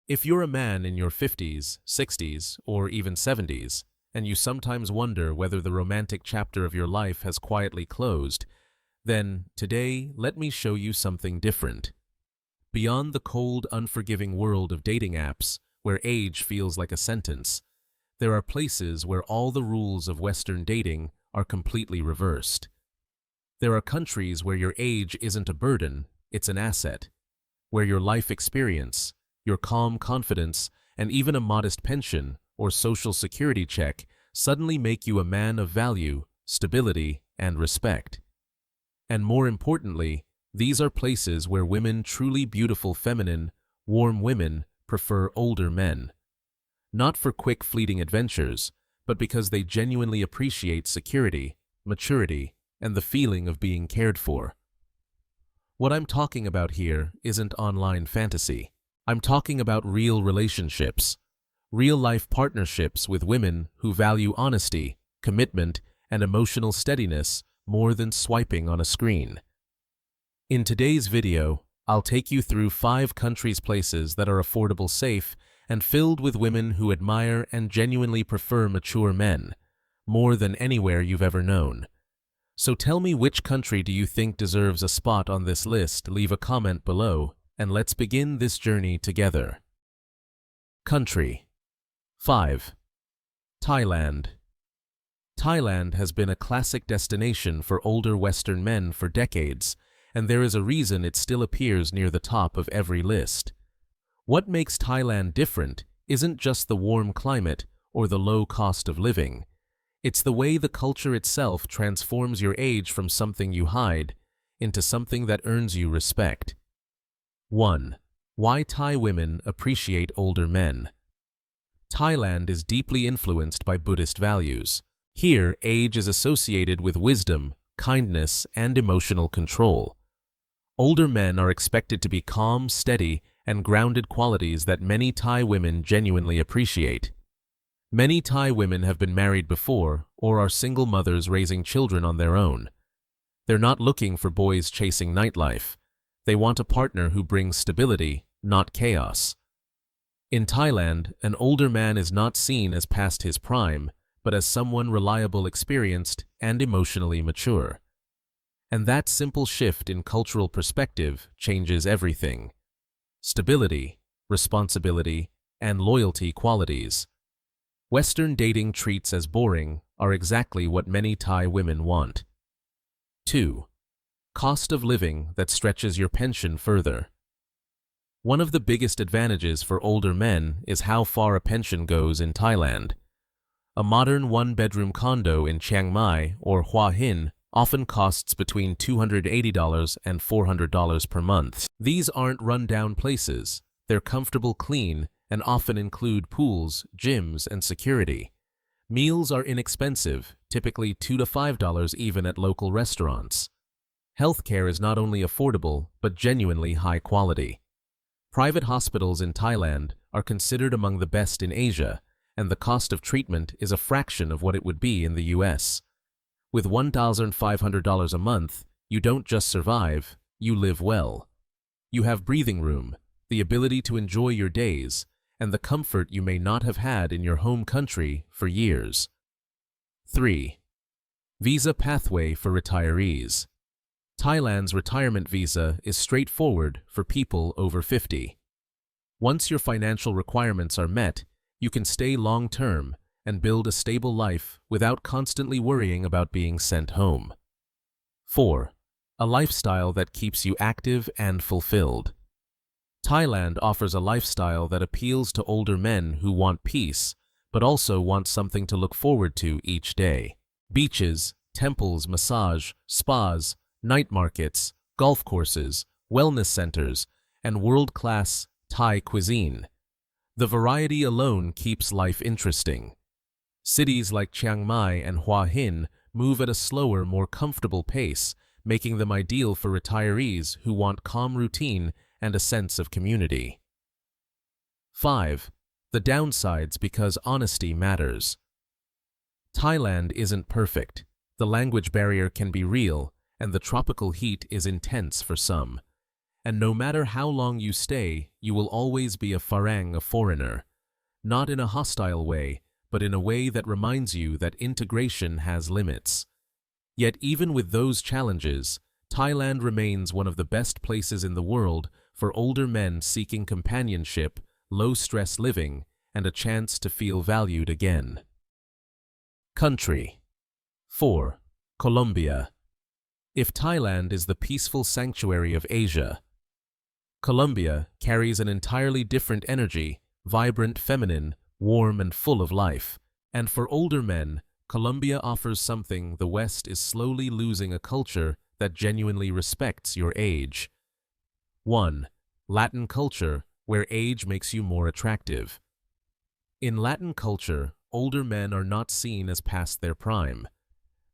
If you're a man in your 50s, 60s, or even 70s, and you sometimes wonder whether the romantic chapter of your life has quietly closed, then today let me show you something different. Beyond the cold, unforgiving world of dating apps, where age feels like a sentence, there are places where all the rules of Western dating are completely reversed. There are countries where your age isn't a burden, it's an asset, where your life experience, your calm confidence, and even a modest pension or social security check suddenly make you a man of value, stability, and respect. And more importantly, these are places where women truly beautiful feminine, warm women prefer older men. Not for quick fleeting adventures, but because they genuinely appreciate security, maturity, and the feeling of being cared for. What I'm talking about here isn't online fantasy. I'm talking about real relationships, real-life partnerships with women who value honesty, commitment, and emotional steadiness more than swiping on a screen. In today's video, I'll take you through 5 countries' places that are affordable, safe, and filled with women who admire and genuinely prefer mature men, more than anywhere you've ever known. So tell me, which country do you think deserves a spot on this list? Leave a comment below, and let's begin this journey together. Country 5. Thailand. Thailand has been a classic destination for older Western men for decades, and there is a reason it still appears near the top of every list. What makes Thailand different isn't just the warm climate or the low cost of living. It's the way the culture itself transforms your age from something you hide into something that earns you respect. 1. Why Thai women appreciate older men. Thailand is deeply influenced by Buddhist values. Here, age is associated with wisdom, kindness, and emotional control. Older men are expected to be calm, steady, and grounded, qualities that many Thai women genuinely appreciate. Many Thai women have been married before or are single mothers raising children on their own. They're not looking for boys chasing nightlife. They want a partner who brings stability, not chaos. In Thailand, an older man is not seen as past his prime, but as someone reliable, experienced, and emotionally mature. And that simple shift in cultural perspective changes everything. Stability, responsibility, and loyalty qualities Western dating treats as boring are exactly what many Thai women want. 2. Cost of living that stretches your pension further. One of the biggest advantages for older men is how far a pension goes in Thailand. A modern one-bedroom condo in Chiang Mai or Hua Hin often costs between $280 and $400 per month. These aren't run-down places. They're comfortable, clean, and often include pools, gyms, and security. Meals are inexpensive, typically $2 to $5 even at local restaurants. Healthcare is not only affordable, but genuinely high quality. Private hospitals in Thailand are considered among the best in Asia, and the cost of treatment is a fraction of what it would be in the US. With $1,500 a month, you don't just survive, you live well. You have breathing room, the ability to enjoy your days, and the comfort you may not have had in your home country for years. 3. Visa pathway for retirees. Thailand's retirement visa is straightforward for people over 50. Once your financial requirements are met, you can stay long-term and build a stable life without constantly worrying about being sent home. 4. A lifestyle that keeps you active and fulfilled. Thailand offers a lifestyle that appeals to older men who want peace, but also want something to look forward to each day. Beaches, temples, massage, spas, night markets, golf courses, wellness centers, and world-class Thai cuisine. The variety alone keeps life interesting. Cities like Chiang Mai and Hua Hin move at a slower, more comfortable pace, making them ideal for retirees who want calm routine and a sense of community. 5. The downsides, because honesty matters. Thailand isn't perfect. The language barrier can be real, and the tropical heat is intense for some. And no matter how long you stay, you will always be a farang, a foreigner. Not in a hostile way, but in a way that reminds you that integration has limits. Yet even with those challenges, Thailand remains one of the best places in the world for older men seeking companionship, low-stress living, and a chance to feel valued again. Country. 4. Colombia. If Thailand is the peaceful sanctuary of Asia, Colombia carries an entirely different energy, vibrant, feminine, warm, and full of life. And for older men, Colombia offers something the West is slowly losing: a culture that genuinely respects your age. 1. Latin culture, where age makes you more attractive. In Latin culture, older men are not seen as past their prime.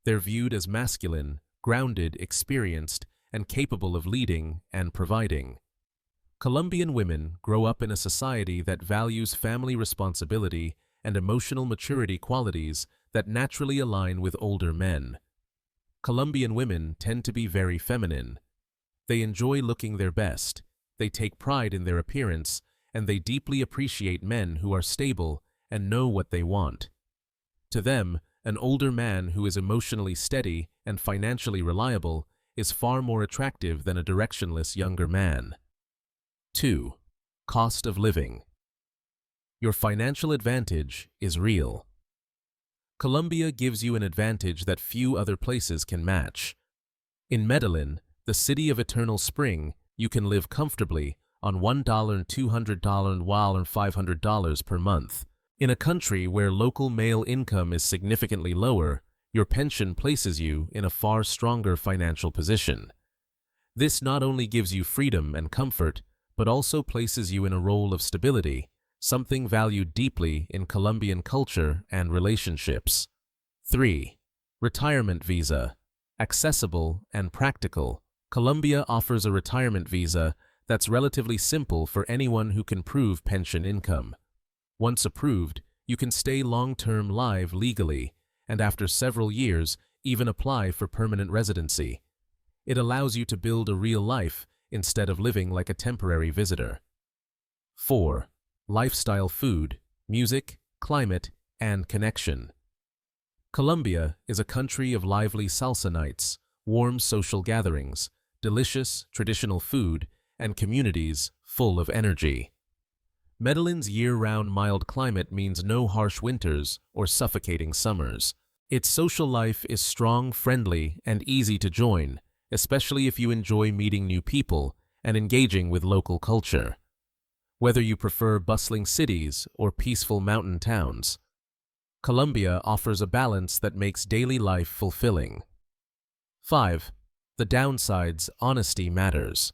They're viewed as masculine, grounded, experienced, and capable of leading and providing. Colombian women grow up in a society that values family responsibility and emotional maturity, qualities that naturally align with older men. Colombian women tend to be very feminine. They enjoy looking their best, they take pride in their appearance, and they deeply appreciate men who are stable and know what they want. To them, an older man who is emotionally steady and financially reliable is far more attractive than a directionless younger man. 2. Cost of living. Your financial advantage is real. Colombia gives you an advantage that few other places can match. In Medellin, the city of eternal spring, you can live comfortably on $1 and $200 while and $500 per month. In a country where local male income is significantly lower, your pension places you in a far stronger financial position. This not only gives you freedom and comfort, but also places you in a role of stability, something valued deeply in Colombian culture and relationships. 3. Retirement visa. Accessible and practical, Colombia offers a retirement visa that's relatively simple for anyone who can prove pension income. Once approved, you can stay long-term live legally, and after several years, even apply for permanent residency. It allows you to build a real life instead of living like a temporary visitor. 4. Lifestyle, food, music, climate, and connection. Colombia is a country of lively salsa nights, warm social gatherings, delicious traditional food, and communities full of energy. Medellin's year-round mild climate means no harsh winters or suffocating summers. Its social life is strong, friendly, and easy to join, especially if you enjoy meeting new people and engaging with local culture. Whether you prefer bustling cities or peaceful mountain towns, Colombia offers a balance that makes daily life fulfilling. 5. The downsides: honesty matters.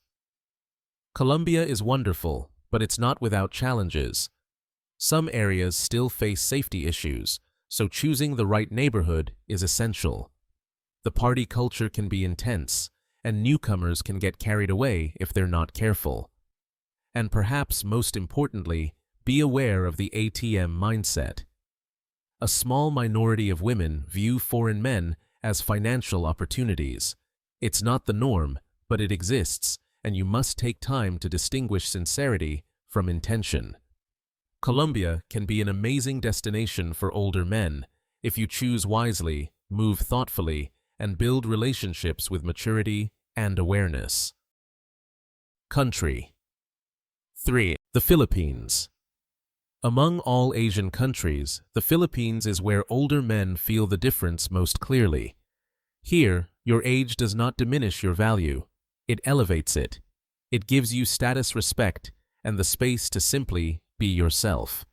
Colombia is wonderful, but it's not without challenges. Some areas still face safety issues, so choosing the right neighborhood is essential. The party culture can be intense, and newcomers can get carried away if they're not careful. And perhaps most importantly, be aware of the ATM mindset. A small minority of women view foreign men as financial opportunities. It's not the norm, but it exists, and you must take time to distinguish sincerity from intention. Colombia can be an amazing destination for older men if you choose wisely, move thoughtfully, and build relationships with maturity and awareness. Country. 3. The Philippines. Among all Asian countries, the Philippines is where older men feel the difference most clearly. Here, your age does not diminish your value. It elevates it. It gives you status, respect, and the space to simply be yourself.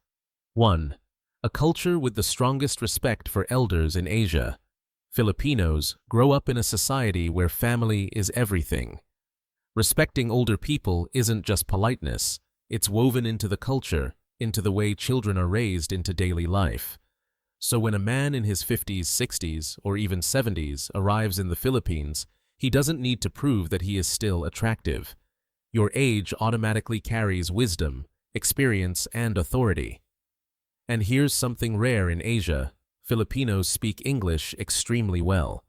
1. A culture with the strongest respect for elders in Asia. Filipinos grow up in a society where family is everything. Respecting older people isn't just politeness, it's woven into the culture, into the way children are raised into daily life. So when a man in his 50s, 60s, or even 70s arrives in the Philippines, he doesn't need to prove that he is still attractive. Your age automatically carries wisdom, experience, and authority. And here's something rare in Asia: Filipinos speak English extremely well.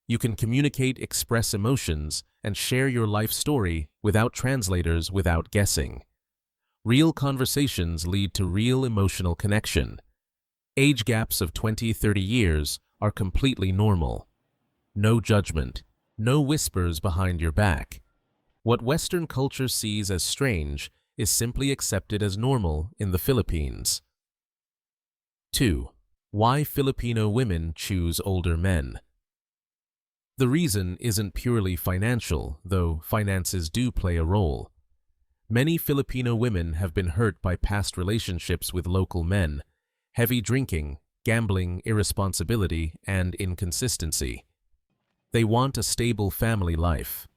You can communicate, express emotions, and share your life story without translators, without guessing. Real conversations lead to real emotional connection. Age gaps of 20-30 years are completely normal. No judgment, no whispers behind your back. What Western culture sees as strange is simply accepted as normal in the Philippines. 2. Why Filipino women choose older men. The reason isn't purely financial, though finances do play a role. Many Filipino women have been hurt by past relationships with local men, heavy drinking, gambling, irresponsibility, and inconsistency. They want a stable family life,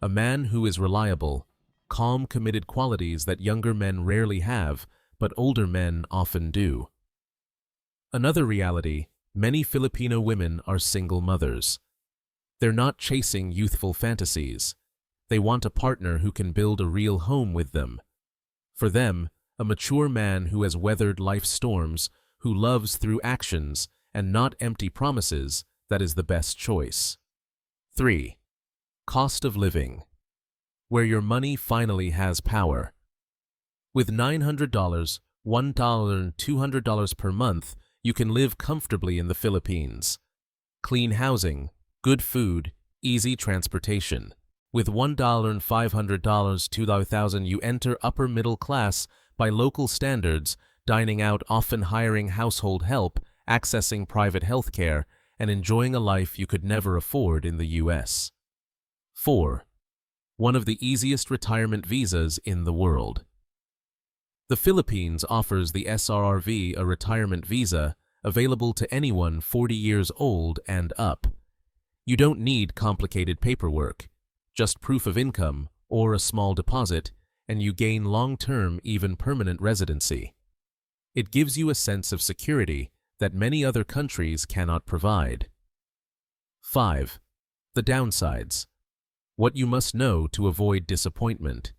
a man who is reliable, calm, committed, qualities that younger men rarely have, but older men often do. Another reality, many Filipino women are single mothers. They're not chasing youthful fantasies. They want a partner who can build a real home with them. For them, a mature man who has weathered life's storms, who loves through actions and not empty promises, that is the best choice. 3. Cost of living. Where your money finally has power. With $900, $1, and $200 per month, you can live comfortably in the Philippines. Clean housing, good food, easy transportation. With $1 and $500, $2,000, you enter upper middle class by local standards, dining out, often hiring household help, accessing private health care, and enjoying a life you could never afford in the US. 4. One of the easiest retirement visas in the world. The Philippines offers the SRRV, a retirement visa, available to anyone 40 years old and up. You don't need complicated paperwork, just proof of income or a small deposit, and you gain long-term, even permanent residency. It gives you a sense of security that many other countries cannot provide. 5. The downsides. What you must know to avoid disappointment.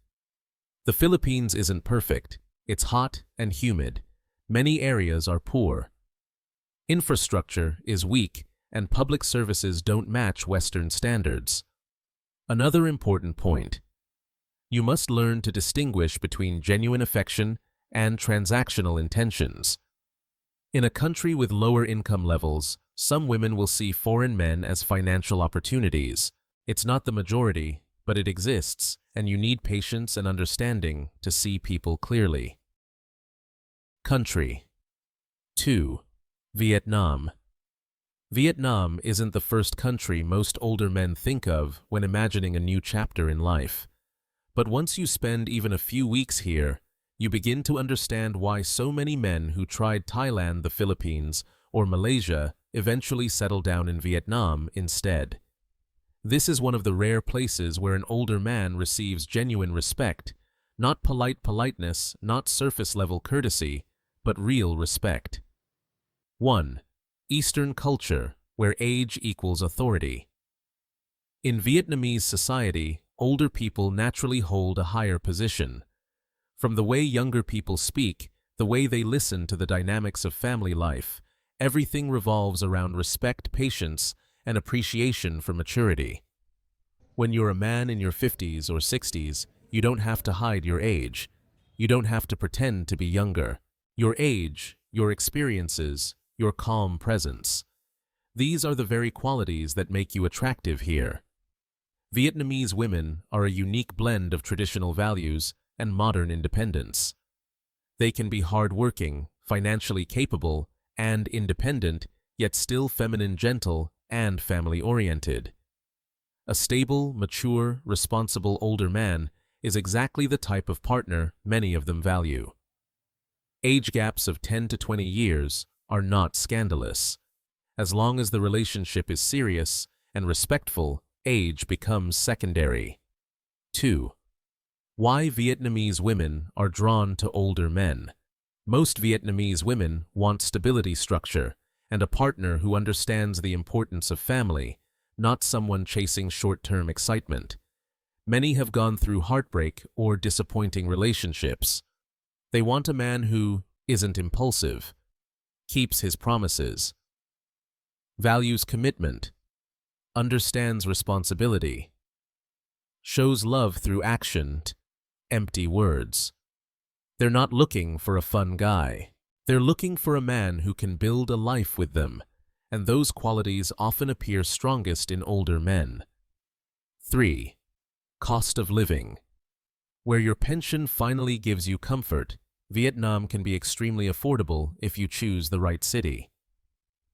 The Philippines isn't perfect. It's hot and humid. Many areas are poor. Infrastructure is weak, and public services don't match Western standards. Another important point. You must learn to distinguish between genuine affection and transactional intentions. In a country with lower income levels, some women will see foreign men as financial opportunities. It's not the majority, but it exists, and you need patience and understanding to see people clearly. Country. 2. Vietnam. Vietnam isn't the first country most older men think of when imagining a new chapter in life. But once you spend even a few weeks here, you begin to understand why so many men who tried Thailand, the Philippines, or Malaysia eventually settle down in Vietnam instead. This is one of the rare places where an older man receives genuine respect, not politeness, not surface-level courtesy, but real respect. 1. Eastern culture, where age equals authority. In Vietnamese society, older people naturally hold a higher position. From the way younger people speak, the way they listen to the dynamics of family life, everything revolves around respect, patience, and appreciation for maturity. When you're a man in your 50s or 60s, you don't have to hide your age. You don't have to pretend to be younger. Your age, your experiences, your calm presence. These are the very qualities that make you attractive here. Vietnamese women are a unique blend of traditional values and modern independence. They can be hardworking, financially capable, and independent, yet still feminine, gentle, and family-oriented. A stable, mature, responsible older man is exactly the type of partner many of them value. Age gaps of 10 to 20 years are not scandalous. As long as the relationship is serious and respectful, age becomes secondary. 2. Why Vietnamese women are drawn to older men. Most Vietnamese women want stability, structure, and a partner who understands the importance of family, not someone chasing short-term excitement. Many have gone through heartbreak or disappointing relationships. They want a man who isn't impulsive, keeps his promises, values commitment, understands responsibility, shows love through action, empty words. They're not looking for a fun guy. They're looking for a man who can build a life with them, and those qualities often appear strongest in older men. 3. Cost of living. Where your pension finally gives you comfort, Vietnam can be extremely affordable if you choose the right city.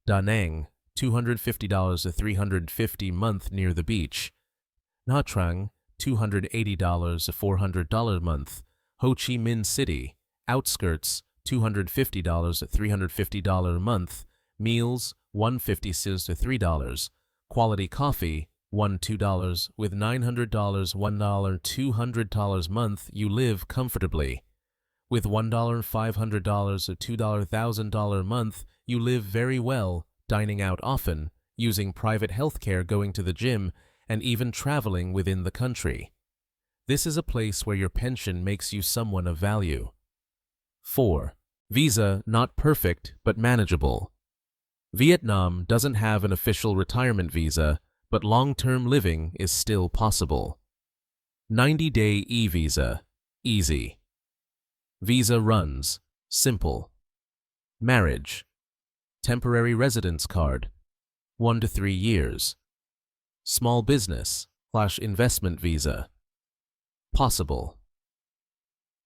Da Nang, $250 to $350 month near the beach. Nha Trang, $280 to $400 month. Ho Chi Minh City, outskirts, $250 to $350 month. Meals, $150 to $3. Quality coffee, $2 with $900 $1 $200 month. You live comfortably. With $500 or $2,000 month, you live very well, dining out often, using private health care, going to the gym, and even traveling within the country. This is a place where your pension makes you someone of value. 4. Visa not perfect but manageable. Vietnam doesn't have an official retirement visa, but long-term living is still possible. 90-day e-visa, easy. Visa runs, simple. Marriage, temporary residence card, 1 to 3 years. Small business/investment visa, possible.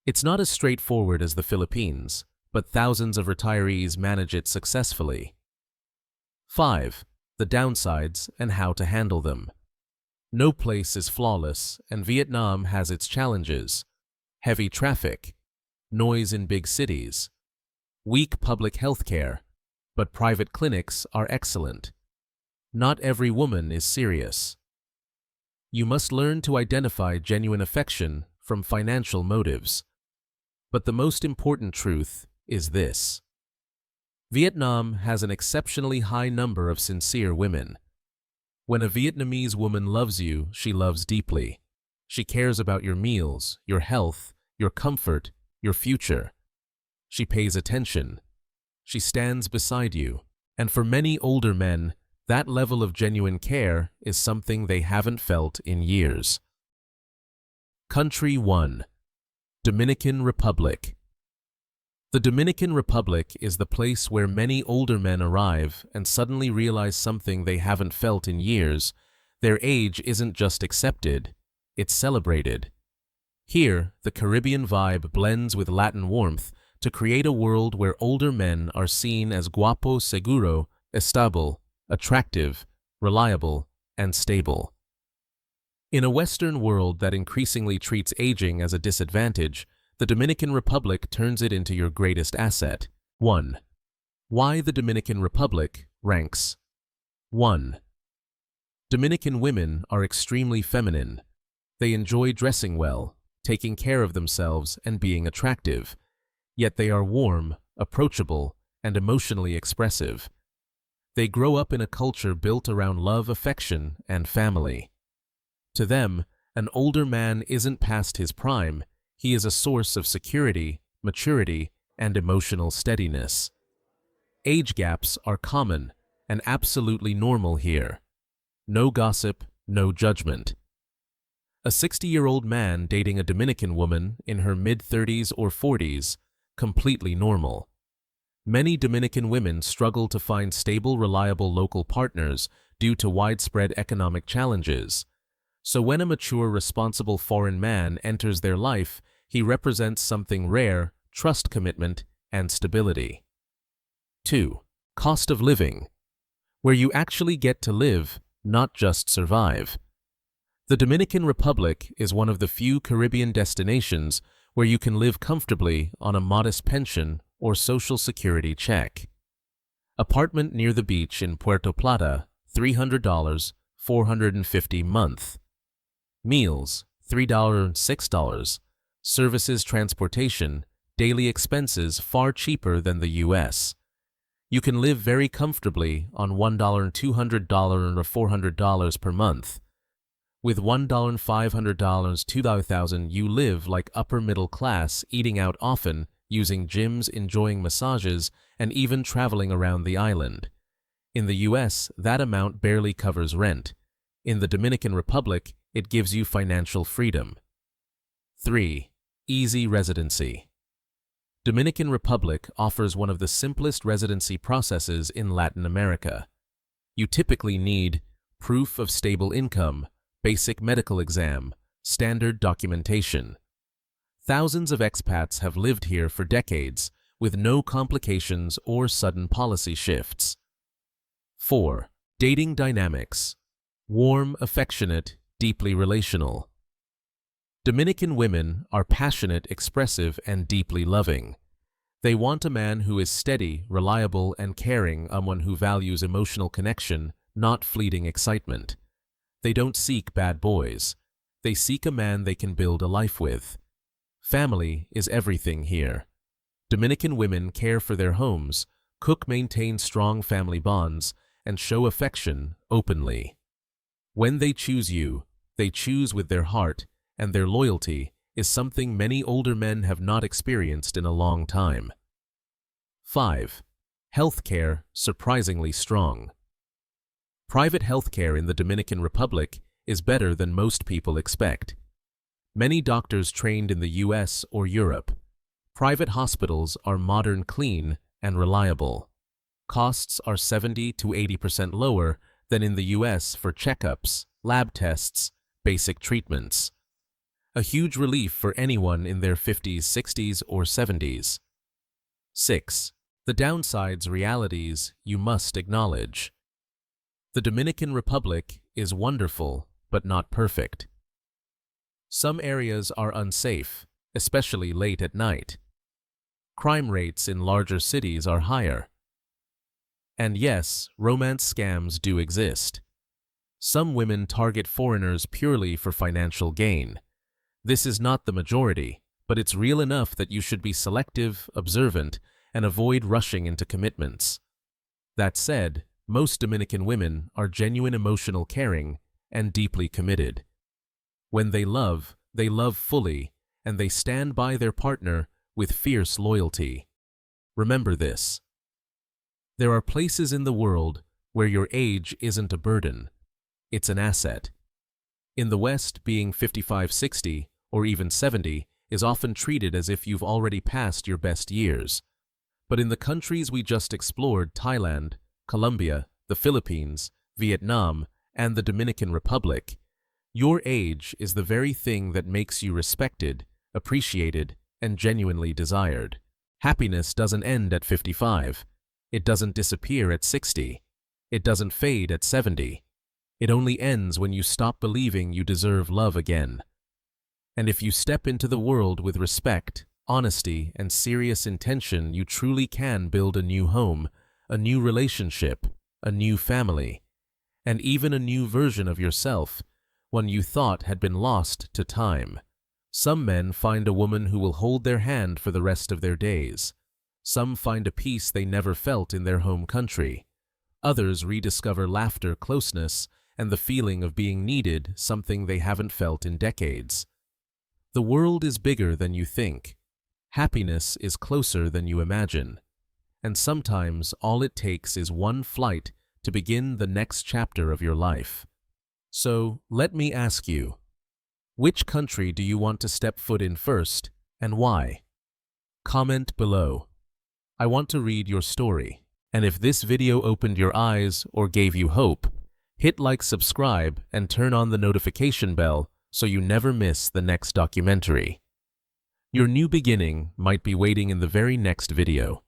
It's not as straightforward as the Philippines, but thousands of retirees manage it successfully. 5. The downsides and how to handle them. No place is flawless, and Vietnam has its challenges. Heavy traffic, noise in big cities, weak public health care, but private clinics are excellent. Not every woman is serious. You must learn to identify genuine affection from financial motives. But the most important truth is this: Vietnam has an exceptionally high number of sincere women. When a Vietnamese woman loves you, she loves deeply. She cares about your meals, your health, your comfort, your future. She pays attention. She stands beside you. And for many older men, that level of genuine care is something they haven't felt in years. Country 1. Dominican Republic. The Dominican Republic is the place where many older men arrive and suddenly realize something they haven't felt in years. Their age isn't just accepted, it's celebrated. Here, the Caribbean vibe blends with Latin warmth to create a world where older men are seen as guapo, seguro, estable, attractive, reliable, and stable. In a Western world that increasingly treats aging as a disadvantage, the Dominican Republic turns it into your greatest asset. 1. Why the Dominican Republic ranks. 1. Dominican women are extremely feminine. They enjoy dressing well, taking care of themselves, and being attractive. Yet they are warm, approachable, and emotionally expressive. They grow up in a culture built around love, affection, and family. To them, an older man isn't past his prime. He is a source of security, maturity, and emotional steadiness. Age gaps are common and absolutely normal here. No gossip, no judgment. A 60-year-old man dating a Dominican woman in her mid-30s or 40s, completely normal. Many Dominican women struggle to find stable, reliable local partners due to widespread economic challenges. So when a mature, responsible foreign man enters their life, he represents something rare: trust, commitment, and stability. 2. Cost of living. Where you actually get to live, not just survive. The Dominican Republic is one of the few Caribbean destinations where you can live comfortably on a modest pension or social security check. Apartment near the beach in Puerto Plata, $300, $450 month. Meals, $3, $6. Services, transportation, daily expenses far cheaper than the U.S. You can live very comfortably on $1, $200, or $400 per month. With $1, $500, $2,000, you live like upper middle class, eating out often, using gyms, enjoying massages, and even traveling around the island. In the U.S., that amount barely covers rent, In the Dominican Republic, it gives you financial freedom. 3. Easy residency. Dominican Republic offers one of the simplest residency processes in Latin America. You typically need proof of stable income, basic medical exam, standard documentation. Thousands of expats have lived here for decades with no complications or sudden policy shifts. 4. Dating dynamics. Warm, affectionate, deeply relational. Dominican women are passionate, expressive, and deeply loving. They want a man who is steady, reliable, and caring, someone who values emotional connection, not fleeting excitement. They don't seek bad boys. They seek a man they can build a life with. Family is everything here. Dominican women care for their homes, cook, maintain strong family bonds, and show affection openly. When they choose you, they choose with their heart, and their loyalty is something many older men have not experienced in a long time. 5. Healthcare surprisingly strong. Private healthcare in the Dominican Republic is better than most people expect. Many doctors trained in the US or Europe. Private hospitals are modern, clean, and reliable. Costs are 70 to 80% lower than in the US for checkups, lab tests, basic treatments. A huge relief for anyone in their 50s, 60s, or 70s. 6. The downsides, realities you must acknowledge. The Dominican Republic is wonderful, but not perfect. Some areas are unsafe, especially late at night. Crime rates in larger cities are higher. And yes, romance scams do exist. Some women target foreigners purely for financial gain. This is not the majority, but it's real enough that you should be selective, observant, and avoid rushing into commitments. That said, most Dominican women are genuine, emotional, caring, and deeply committed. When they love fully, and they stand by their partner with fierce loyalty. Remember this. There are places in the world where your age isn't a burden. It's an asset. In the West, being 55, 60, or even 70 is often treated as if you've already passed your best years. But in the countries we just explored, Thailand, Colombia, the Philippines, Vietnam, and the Dominican Republic, your age is the very thing that makes you respected, appreciated, and genuinely desired. Happiness doesn't end at 55. It doesn't disappear at 60. It doesn't fade at 70. It only ends when you stop believing you deserve love again. And if you step into the world with respect, honesty, and serious intention, you truly can build a new home, a new relationship, a new family, and even a new version of yourself, one you thought had been lost to time. Some men find a woman who will hold their hand for the rest of their days. Some find a peace they never felt in their home country. Others rediscover laughter, closeness, and the feeling of being needed, something they haven't felt in decades. The world is bigger than you think. Happiness is closer than you imagine. And sometimes all it takes is one flight to begin the next chapter of your life. So, let me ask you, which country do you want to step foot in first, and why? Comment below. I want to read your story, and if this video opened your eyes or gave you hope, hit like, subscribe, and turn on the notification bell so you never miss the next documentary. Your new beginning might be waiting in the very next video.